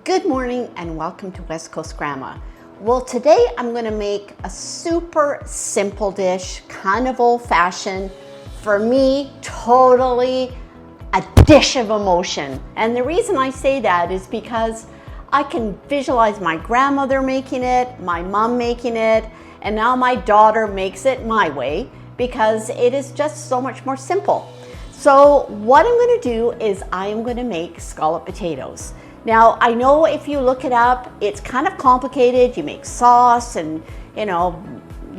Good morning and welcome to West Coast Grandma. Well, today I'm going to make a super simple dish, kind of old-fashioned. For me, totally a dish of emotion. And the reason I say that is because I can visualize my grandmother making it, my mom making it, and now my daughter makes it my way because it is just so much more simple. So what I'm going to do is I am going to make scalloped potatoes. Now, I know if you look it up, it's kind of complicated. You make sauce and,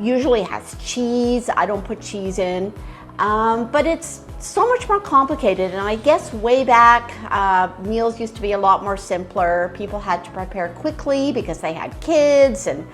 usually it has cheese. I don't put cheese in, but it's so much more complicated. And I guess way back, meals used to be a lot more simpler. People had to prepare quickly because they had kids and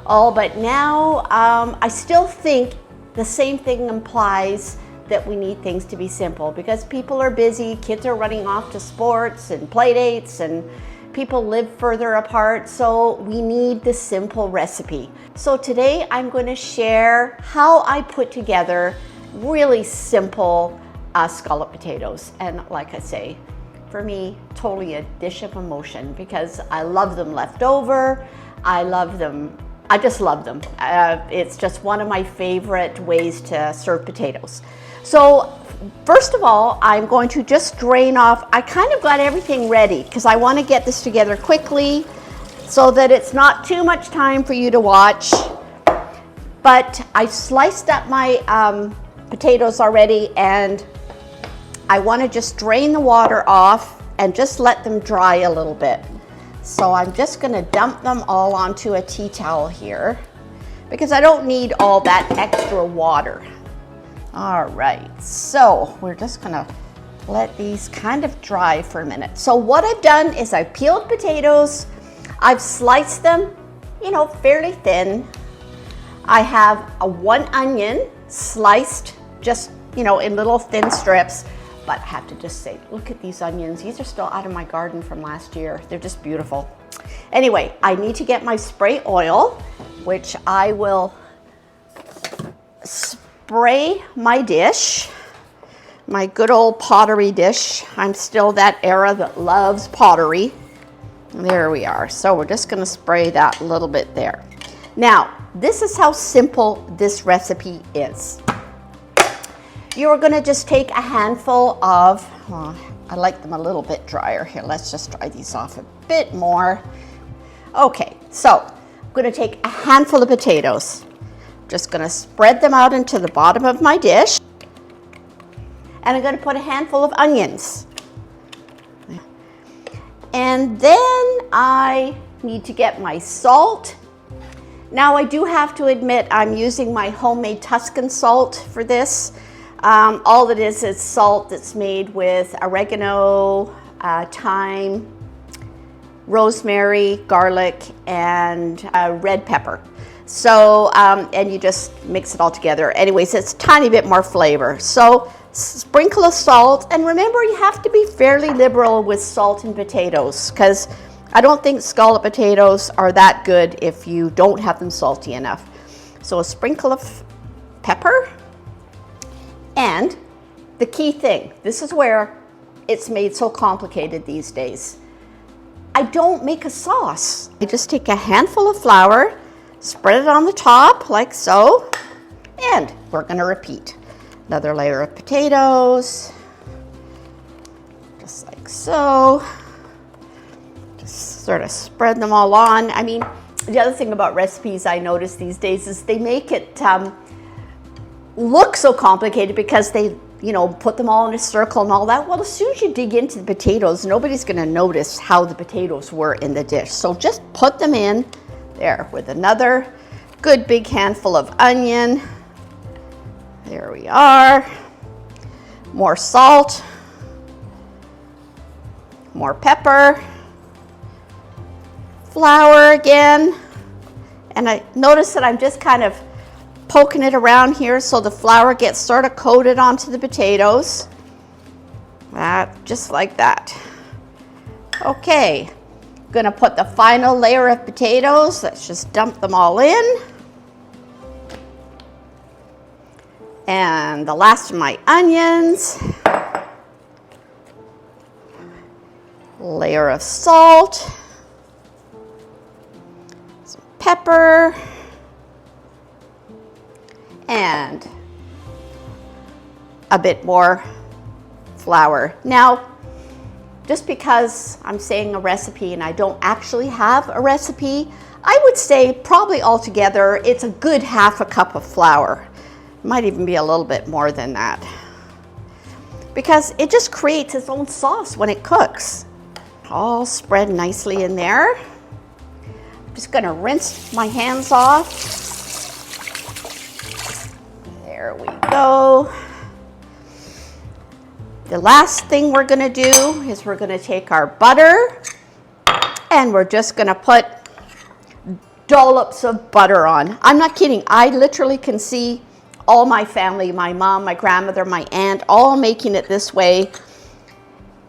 all, but now I still think the same thing applies, that we need things to be simple because people are busy, kids are running off to sports and play dates, and people live further apart, so we need the simple recipe. So today I'm going to share how I put together really simple scalloped potatoes. And like I say, for me, totally a dish of emotion because I love them left over. I just love them. It's just one of my favorite ways to serve potatoes. So first of all, I'm going to just drain off. I kind of got everything ready because I want to get this together quickly so that it's not too much time for you to watch. But I sliced up my potatoes already, and I want to just drain the water off and just let them dry a little bit. So I'm just going to dump them all onto a tea towel here because I don't need all that extra water. All right, so we're just gonna let these kind of dry for a minute. So what I've done is I've peeled potatoes, I've sliced them, fairly thin. I have one onion sliced just, in little thin strips. But I have to just say, look at these onions. These are still out of my garden from last year. They're just beautiful. Anyway, I need to get my spray oil, which I will spray my dish, my good old pottery dish. I'm still that era that loves pottery. There we are. So we're just gonna spray that a little bit there. Now, this is how simple this recipe is. You're gonna just take a handful of, I like them a little bit drier here. Let's just dry these off a bit more. Okay, so I'm gonna take a handful of potatoes. Just gonna spread them out into the bottom of my dish. And I'm gonna put a handful of onions. And then I need to get my salt. Now I do have to admit I'm using my homemade Tuscan salt for this. All it is salt that's made with oregano, thyme, rosemary, garlic, and red pepper. So, and you just mix it all together. Anyways, it's a tiny bit more flavor. So, sprinkle of salt, and remember you have to be fairly liberal with salt and potatoes because I don't think scalloped potatoes are that good if you don't have them salty enough. So a sprinkle of pepper. And the key thing, this is where it's made so complicated these days. I don't make a sauce. I just take a handful of flour, spread it on the top like so, and we're gonna repeat. Another layer of potatoes, just like so. Just sort of spread them all on. I mean, the other thing about recipes I notice these days is they make it look so complicated because they, put them all in a circle and all that. Well, as soon as you dig into the potatoes, nobody's gonna notice how the potatoes were in the dish. So just put them in there with another good big handful of onion. There we are. More salt, more pepper, flour again. And I notice that I'm just kind of poking it around here so the flour gets sort of coated onto the potatoes. Just like that. Okay, gonna put the final layer of potatoes. Let's just dump them all in. And the last of my onions. Layer of salt. pepper, and a bit more flour. Now, just because I'm saying a recipe and I don't actually have a recipe, I would say probably altogether it's a good half a cup of flour. Might even be a little bit more than that, because it just creates its own sauce when it cooks. All spread nicely in there. I'm just gonna rinse my hands off. There we go. The last thing we're gonna do is we're gonna take our butter and we're just gonna put dollops of butter on. I'm not kidding, I literally can see all my family, my mom, my grandmother, my aunt, all making it this way.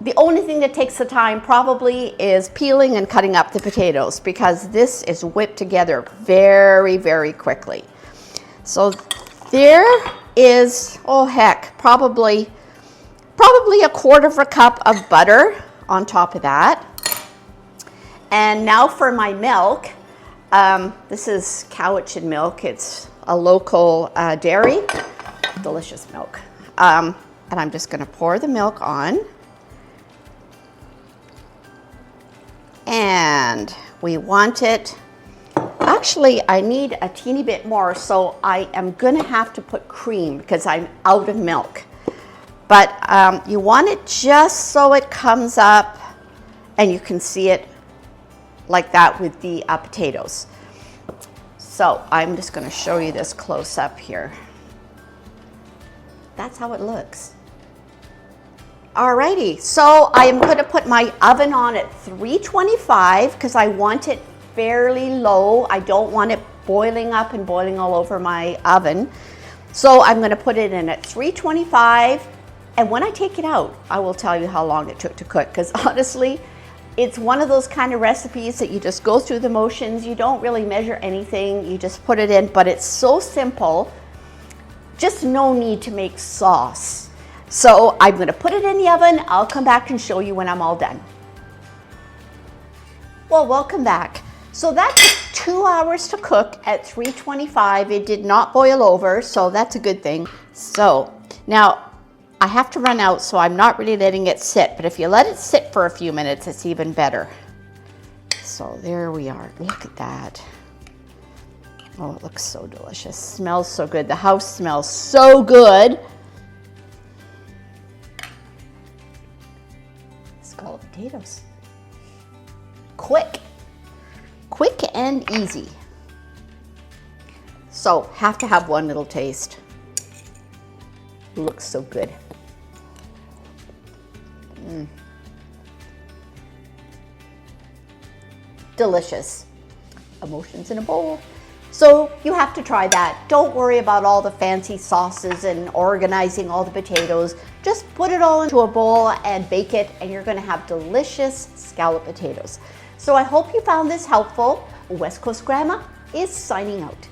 The only thing that takes the time probably is peeling and cutting up the potatoes, because this is whipped together very, very quickly. So there is, oh heck, probably a quarter of a cup of butter on top of that. And now for my milk. This is Cowichan milk. It's a local dairy, delicious milk. And I'm just gonna pour the milk on. And we want it, actually I need a teeny bit more, so I am gonna have to put cream because I'm out of milk. But you want it just so it comes up and you can see it like that with the potatoes. So I'm just gonna show you this close up here. That's how it looks. Alrighty, so I am gonna put my oven on at 325 because I want it fairly low. I don't want it boiling up and boiling all over my oven. So I'm gonna put it in at 325, and when I take it out, I will tell you how long it took to cook, because honestly, it's one of those kind of recipes that you just go through the motions. You don't really measure anything. You just put it in, but it's so simple. Just no need to make sauce. So I'm gonna put it in the oven. I'll come back and show you when I'm all done. Well, welcome back. So that took 2 hours to cook at 325. It did not boil over, so that's a good thing. So now, I have to run out, so I'm not really letting it sit, but if you let it sit for a few minutes, it's even better. So there we are, look at that. Oh, it looks so delicious, smells so good. The house smells so good. Scalloped potatoes. Quick and easy. So, have to have one little taste. Looks so good. Delicious. Emotions in a bowl. So you have to try that. Don't worry about all the fancy sauces and organizing all the potatoes. Just put it all into a bowl and bake it, and you're gonna have delicious scalloped potatoes. So I hope you found this helpful. West Coast Grandma is signing out.